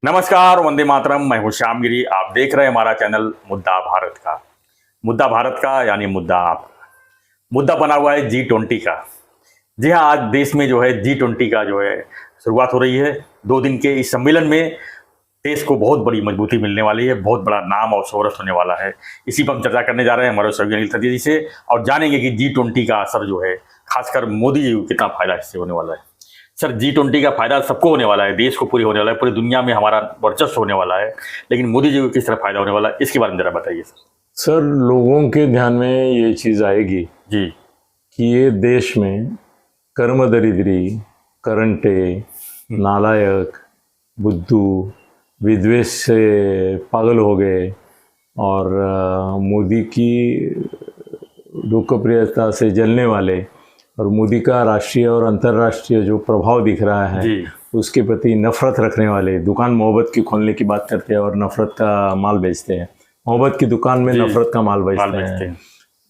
नमस्कार, वंदे मातरम। मैं हूं श्याम गिरी। आप देख रहे हैं हमारा चैनल मुद्दा भारत का। मुद्दा भारत का यानी मुद्दा आपका। मुद्दा बना हुआ है G20 का। जी हाँ, आज देश में जो है G20 का जो है शुरुआत हो रही है। 2 दिन के इस सम्मेलन में देश को बहुत बड़ी मजबूती मिलने वाली है, बहुत बड़ा नाम और शोहरत होने वाला है। इसी पर हम चर्चा करने जा रहे हैं हमारे सहयोगी अनिल तृतीय जी से, और जानेंगे कि G20 का असर जो है खासकर मोदी जी को कितना फायदा इससे होने वाला है। सर, G20 का फायदा सबको होने वाला है, देश को पूरी होने वाला है, पूरी दुनिया में हमारा वर्चस्व होने वाला है, लेकिन मोदी जी को किस तरह फायदा होने वाला है, इसके बारे में जरा बताइए सर। सर, लोगों के ध्यान में ये चीज़ आएगी जी कि ये देश में कर्मदरिद्री, करंटे, नालायक, बुद्धू, विद्वेष से पागल हो गए और मोदी की लोकप्रियता से जलने वाले और मोदी का राष्ट्रीय और अंतर्राष्ट्रीय जो प्रभाव दिख रहा है उसके प्रति नफरत रखने वाले, दुकान मोहब्बत की खोलने की बात करते हैं और नफरत का माल बेचते हैं, मोहब्बत की दुकान में नफरत का माल बेचते हैं।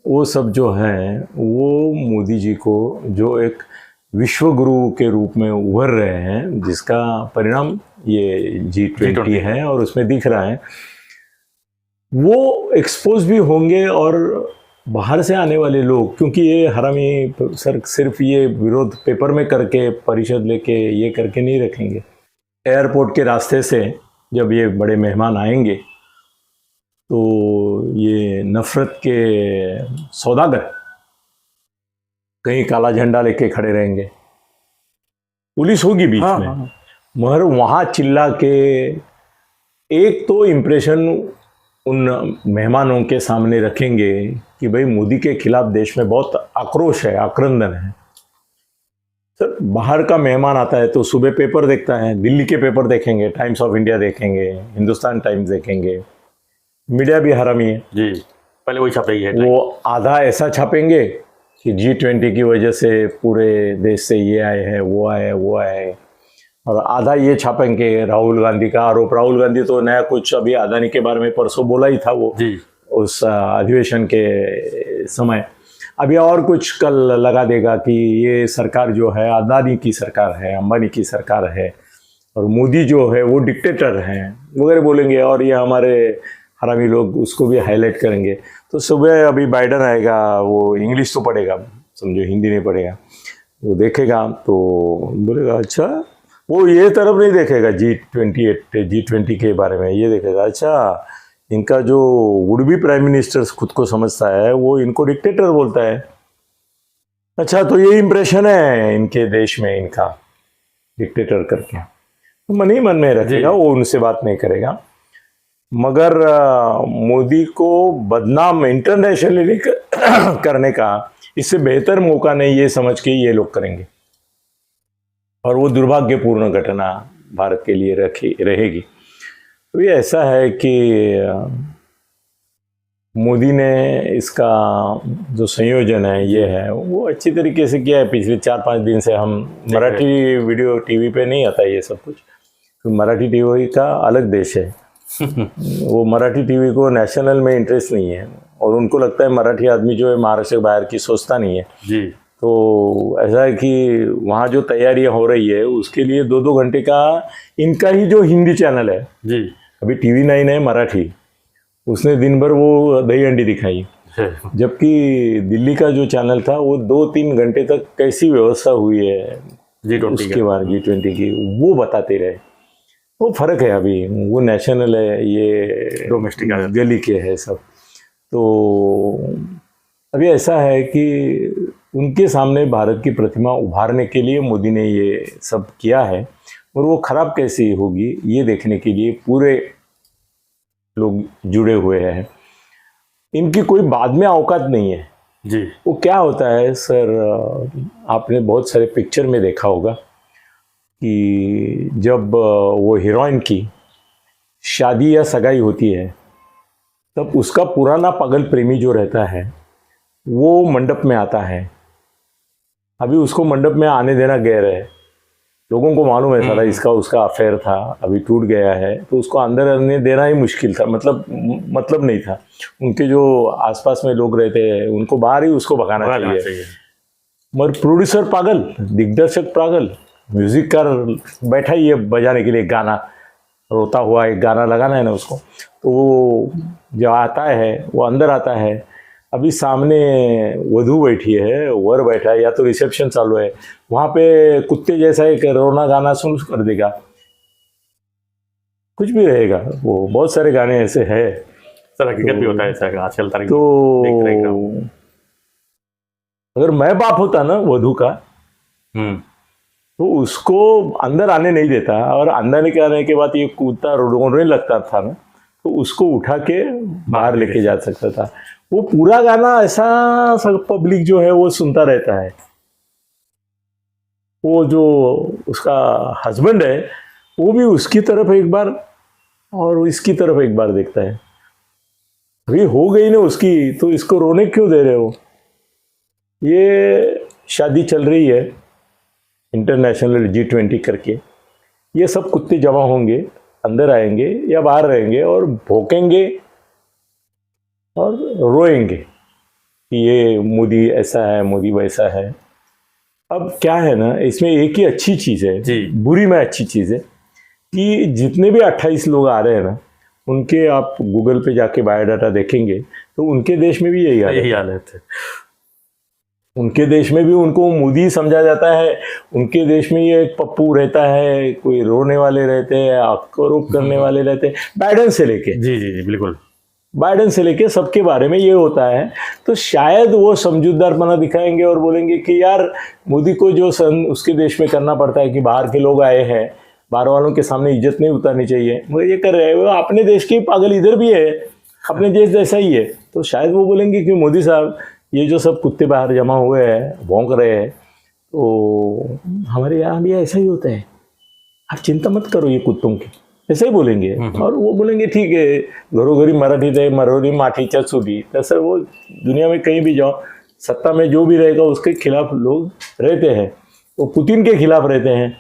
वो सब जो है वो मोदी जी को जो एक विश्व गुरु के रूप में उभर रहे हैं, जिसका परिणाम ये G20 है और उसमें दिख रहा है, वो एक्सपोज भी होंगे। और बाहर से आने वाले लोग, क्योंकि ये हरामी सर सिर्फ ये विरोध पेपर में करके, परिषद लेके ये करके नहीं रखेंगे। एयरपोर्ट के रास्ते से जब ये बड़े मेहमान आएंगे तो ये नफरत के सौदागर कहीं काला झंडा लेके खड़े रहेंगे, पुलिस होगी बीच में, मगर वहाँ चिल्ला के एक तो इम्प्रेशन उन मेहमानों के सामने रखेंगे कि भाई मोदी के खिलाफ देश में बहुत आक्रोश है, आक्रंदन है। सर, बाहर का मेहमान आता है तो सुबह पेपर देखता है, दिल्ली के पेपर देखेंगे, टाइम्स ऑफ इंडिया देखेंगे, हिंदुस्तान टाइम्स देखेंगे, मीडिया भी हरामी है जी, पहले वही छप रही है। वो आधा ऐसा छापेंगे कि G20 की वजह से पूरे देश से ये आए हैं, वो आए, वो आए, और आधा ये छापेंगे राहुल गांधी का आरोप। राहुल गांधी तो नया कुछ अभी अदानी के बारे में परसों बोला ही था वो जी, उस अधिवेशन के समय। अभी और कुछ कल लगा देगा कि ये सरकार जो है अदानी की सरकार है, अंबानी की सरकार है, और मोदी जो है वो डिक्टेटर हैं वगैरह बोलेंगे, और ये हमारे हरामी लोग उसको भी हाईलाइट करेंगे। तो सुबह अभी बाइडन आएगा, वो इंग्लिश तो पढ़ेगा, समझो हिंदी नहीं पढ़ेगा, वो देखेगा तो बोलेगा अच्छा, वो ये तरफ नहीं देखेगा G20 के बारे में, ये देखेगा अच्छा इनका जो वुड बी प्राइम मिनिस्टर खुद को समझता है वो इनको डिक्टेटर बोलता है। अच्छा, तो ये इम्प्रेशन है इनके देश में इनका डिक्टेटर करके, तो मन ही मन में रखेगा, वो उनसे बात नहीं करेगा। मगर मोदी को बदनाम इंटरनेशनली करने का इससे बेहतर मौका नहीं, ये समझ के ये लोग करेंगे, और वो दुर्भाग्यपूर्ण घटना भारत के लिए रहेगी। तो ये ऐसा है कि मोदी ने इसका जो संयोजन है ये है वो अच्छी तरीके से किया है। पिछले 4-5 दिन से हम मराठी वीडियो टीवी पे नहीं आता ये सब कुछ, तो मराठी टीवी का अलग देश है वो मराठी टीवी को नेशनल में इंटरेस्ट नहीं है, और उनको लगता है मराठी आदमी जो है महाराष्ट्र के बाहर की सोचता नहीं है जी। तो ऐसा है कि वहाँ जो तैयारियां हो रही है उसके लिए 2-2 घंटे का इनका ही जो हिंदी चैनल है जी, अभी TV9 है मराठी, उसने दिन भर वो दही अंडी दिखाई, जबकि दिल्ली का जो चैनल था वो 2-3 घंटे तक कैसी व्यवस्था हुई है उसके बाद G20 की वो बताते रहे। वो फर्क है, अभी वो नेशनल है, ये डोमेस्टिक गली के है सब। तो अभी ऐसा है कि उनके सामने भारत की प्रतिमा उभारने के लिए मोदी ने ये सब किया है, और वो खराब कैसी होगी ये देखने के लिए पूरे लोग जुड़े हुए हैं। इनकी कोई बाद में औकात नहीं है जी। वो क्या होता है सर, आपने बहुत सारे पिक्चर में देखा होगा कि जब वो हीरोइन की शादी या सगाई होती है तब उसका पुराना पागल प्रेमी जो रहता है वो मंडप में आता है। अभी उसको मंडप में आने देना गैर है, लोगों को मालूम है सारा इसका उसका अफेयर था, अभी टूट गया है, तो उसको अंदर आने देना ही मुश्किल था, मतलब नहीं था। उनके जो आसपास में लोग रहते हैं उनको बाहर ही उसको भगाना चाहिए। मगर प्रोड्यूसर पागल, दिग्दर्शक पागल, म्यूजिक कर बैठा ही है बजाने के लिए गाना, रोता हुआ एक गाना लगाना है ना उसको, तो वो जो आता है वो अंदर आता है। अभी सामने वधू बैठी है, वर बैठा है, या तो रिसेप्शन चालू है, वहाँ पे कुत्ते जैसा एक रोना गाना शुरू कर देगा, कुछ भी रहेगा। वो बहुत सारे गाने ऐसे हैं। सर हकीकत भी होता है ऐसा आजकल तारीख तो देख रहे हैं। अगर मैं बाप होता ना वधू का, तो उसको अंदर आने नहीं देता, और अंदर के आने के बाद ये कुत्ता रोने लगता था ना, तो उसको उठा के बाहर लेके जा सकता था। वो पूरा गाना ऐसा सब पब्लिक जो है वो सुनता रहता है। वो जो उसका हस्बैंड है वो भी उसकी तरफ एक बार और इसकी तरफ एक बार देखता है। अभी हो गई ना उसकी, तो इसको रोने क्यों दे रहे हो? ये शादी चल रही है इंटरनेशनल G20 करके, ये सब कुत्ते जमा होंगे, अंदर आएंगे या बाहर रहेंगे और भौंकेंगे और रोएंगे कि ये मोदी ऐसा है, मोदी वैसा है। अब क्या है ना, इसमें एक ही अच्छी चीज़ है जी। बुरी में अच्छी चीज़ है कि जितने भी 28 लोग आ रहे हैं ना, उनके आप गूगल पे जाके बायोडाटा देखेंगे तो उनके देश में भी यही हालत है। उनके देश में भी उनको मोदी समझा जाता है। उनके देश में ये एक पप्पू रहता है, कोई रोने वाले रहते हैं, आरोप करने वाले रहते हैं, बाइडेन से लेके, जी जी जी बिल्कुल, बाइडेन से लेके सबके बारे में ये होता है। तो शायद वो समझदारपना दिखाएंगे और बोलेंगे कि यार मोदी को जो उसके देश में करना पड़ता है कि बाहर के लोग आए हैं, बाहर वालों के सामने इज्जत नहीं उतारनी चाहिए, मगर ये कर रहे हैं। वो अपने देश के पागल इधर भी है, अपने देश जैसा ही है। तो शायद वो बोलेंगे कि मोदी साहब, ये जो सब कुत्ते बाहर जमा हुए हैं, भौंक रहे हैं, तो हमारे यहाँ भी ऐसा ही होता है, आप चिंता मत करो ये कुत्तों की, ऐसा ही बोलेंगे। और वो बोलेंगे ठीक है, घरोघरी मराठी थे, मरोरी माठीच्या चुली, ऐसा वो दुनिया में कहीं भी जाओ, सत्ता में जो भी रहेगा उसके खिलाफ लोग रहते हैं। वो पुतिन के खिलाफ रहते हैं,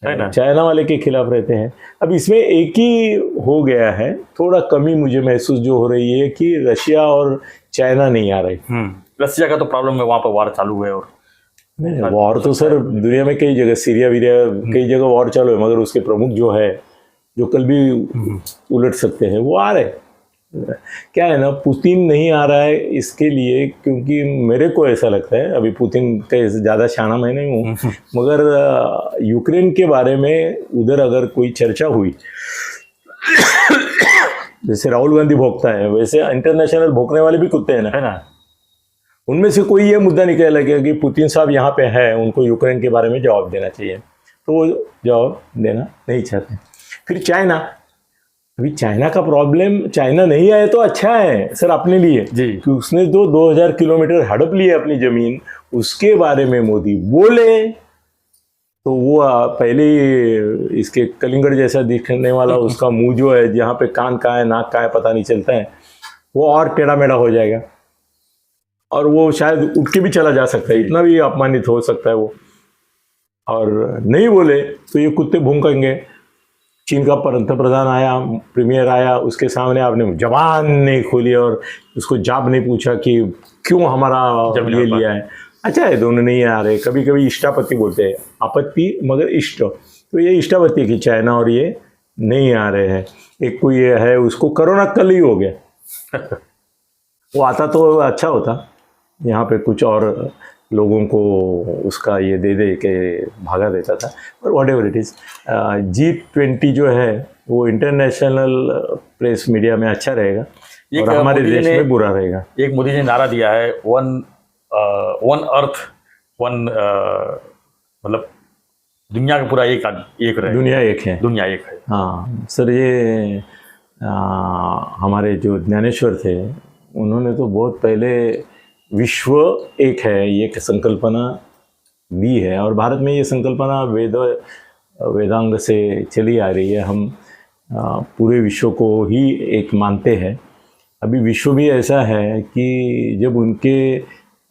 चाइना वाले के खिलाफ रहते हैं। अब इसमें एक ही हो गया है, थोड़ा कमी मुझे महसूस जो हो रही है कि रशिया और चाइना नहीं आ रही। रशिया का तो प्रॉब्लम है, वहाँ पर वार चालू है। और वॉर तो सर दुनिया में कई जगह, सीरिया वीरिया कई जगह वॉर चालू है, मगर उसके प्रमुख जो है, जो कल भी उलट सकते हैं, वो आ रहे। क्या है ना, पुतिन नहीं आ रहा है इसके लिए, क्योंकि मेरे को ऐसा लगता है, अभी पुतिन का ज़्यादा शाना मैं नहीं हूँ, मगर यूक्रेन के बारे में उधर अगर कोई चर्चा हुई, जैसे राहुल गांधी भोंकता है, वैसे इंटरनेशनल भोंकने वाले भी कुत्ते हैं ना, है ना। उनमें से कोई ये मुद्दा निकल लगे कि पुतिन साहब यहाँ पे है, उनको यूक्रेन के बारे में जवाब देना चाहिए, तो वो जवाब देना नहीं चाहते। फिर चाइना, अभी चाइना का प्रॉब्लम, चाइना नहीं आए तो अच्छा है सर अपने लिए जी, कि उसने 2000 किलोमीटर हड़प लिए अपनी जमीन, उसके बारे में मोदी बोले तो वो पहले ही इसके कलिंगड़ जैसा दिखने वाला उसका मुंह जो है, जहाँ पे कान कहाँ है नाक कहाँ है पता नहीं चलता है, वो और टेढ़ा मेढ़ा हो जाएगा, और वो शायद उठ के भी चला जा सकता है, इतना भी अपमानित हो सकता है वो। और नहीं बोले तो ये कुत्ते भौंकेंगे। चीन का पंतप्रधान आया, प्रीमियर आया, उसके सामने आपने जबान नहीं खोली और उसको जाब नहीं पूछा कि क्यों हमारा ये लिया है। अच्छा है दोनों नहीं आ रहे, कभी कभी इष्टापत्ति बोलते हैं, आपत्ति मगर इष्ट, तो ये इष्टापत्ति की चाइना और ये नहीं आ रहे हैं। एक कोई ये है, उसको कोरोना कल ही हो गया वो आता तो अच्छा होता, यहाँ पे कुछ और लोगों को उसका ये दे दे के भागा देता था, पर what ever it is, G20 जो है वो इंटरनेशनल प्रेस मीडिया में अच्छा रहेगा और हमारे देश में बुरा रहेगा। एक मोदी जी ने नारा दिया है, वन अर्थ वन, मतलब दुनिया का पूरा एक रहे, दुनिया एक है, दुनिया एक है। हाँ सर, ये हमारे जो ज्ञानेश्वर थे उन्होंने तो बहुत पहले विश्व एक है ये संकल्पना दी है, और भारत में ये संकल्पना वेदांग से चली आ रही है। हम पूरे विश्व को ही एक मानते हैं। अभी विश्व भी ऐसा है कि जब उनके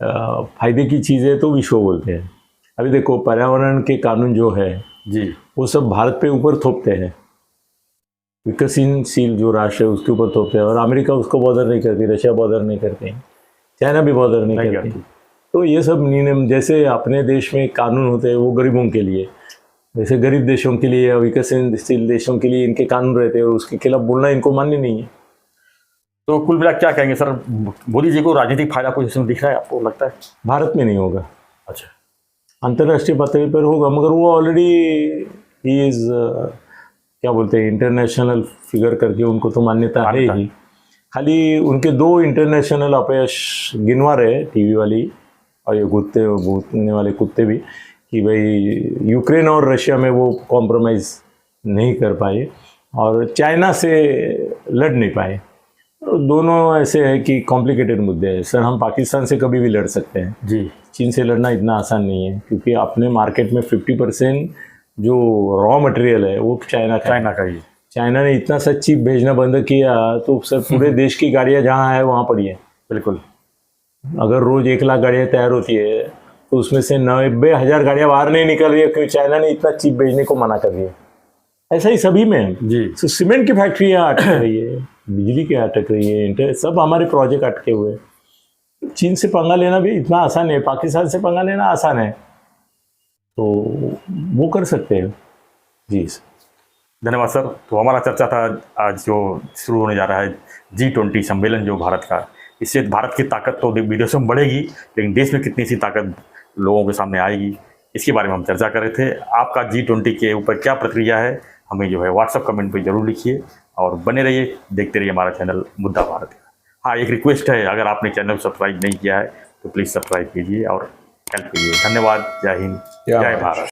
फायदे की चीज़ें तो विश्व बोलते हैं। अभी देखो पर्यावरण के कानून जो है जी, वो सब भारत पे ऊपर थोपते हैं, विकसनशील जो राष्ट्र है उसके ऊपर थोपते हैं, और अमेरिका उसको बॉदर नहीं करती, रशिया बॉदर नहीं करते, चाइना भी बॉदर नहीं करती। तो ये सब नियम, जैसे अपने देश में कानून होते हैं वो गरीबों के लिए, वैसे गरीब देशों के लिए या विकसनशील देशों के लिए इनके कानून रहते हैं और उसके खिलाफ बोलना इनको मान्य नहीं है। तो कुल मिला क्या कहेंगे सर, मोदी जी को राजनीतिक फायदा कुछ इसमें दिख रहा है आपको लगता है? भारत में नहीं होगा, अच्छा, अंतर्राष्ट्रीय पद्धति पर होगा, मगर वो ऑलरेडी ही इज क्या बोलते हैं इंटरनेशनल फिगर करके उनको तो मान्यता है ही। खाली उनके 2 इंटरनेशनल अपयश गिनवा रहे टीवी वाली और ये भूतने वाले कुत्ते भी, कि भाई यूक्रेन और रशिया में वो कॉम्प्रोमाइज़ नहीं कर पाए और चाइना से लड़ नहीं पाए। तो दोनों ऐसे है कि कॉम्प्लिकेटेड मुद्दे हैं। सर हम पाकिस्तान से कभी भी लड़ सकते हैं जी, चीन से लड़ना इतना आसान नहीं है, क्योंकि अपने मार्केट में 50% जो रॉ मटेरियल है वो चाइना का ही। चाइना ने इतना सा चिप भेजना बंद किया तो सर पूरे देश की गाड़ियाँ जहाँ है वहाँ पड़ी है। बिल्कुल, अगर रोज 1 लाख गाड़ियाँ तैयार होती है तो उसमें से 90,000 गाड़ियाँ बाहर नहीं निकल रही है, क्योंकि चाइना ने इतना चिप भेजने को मना कर दिया। ऐसा ही सभी में है जी। तो सीमेंट की फैक्ट्रियाँ अटक रही है, बिजली की अटक रही है, सब हमारे प्रोजेक्ट अटके हुए। चीन से पंगा लेना भी इतना आसान है, पाकिस्तान से पंगा लेना आसान है, तो वो कर सकते हैं। जी सर, धन्यवाद सर। तो हमारा चर्चा था आज जो शुरू होने जा रहा है G20 सम्मेलन जो भारत का, इससे भारत की ताकत तो विदेशों में बढ़ेगी, लेकिन देश में कितनी सी ताकत लोगों के सामने आएगी, इसके बारे में हम चर्चा कर रहे थे। आपका G20 के ऊपर क्या प्रतिक्रिया है, हमें जो है व्हाट्सअप कमेंट पे जरूर लिखिए और बने रहिए, देखते रहिए हमारा चैनल मुद्दा भारत का। हाँ, एक रिक्वेस्ट है, अगर आपने चैनल सब्सक्राइब नहीं किया है तो प्लीज़ सब्सक्राइब कीजिए और हेल्प कीजिए। धन्यवाद। जय हिंद, जय भारत।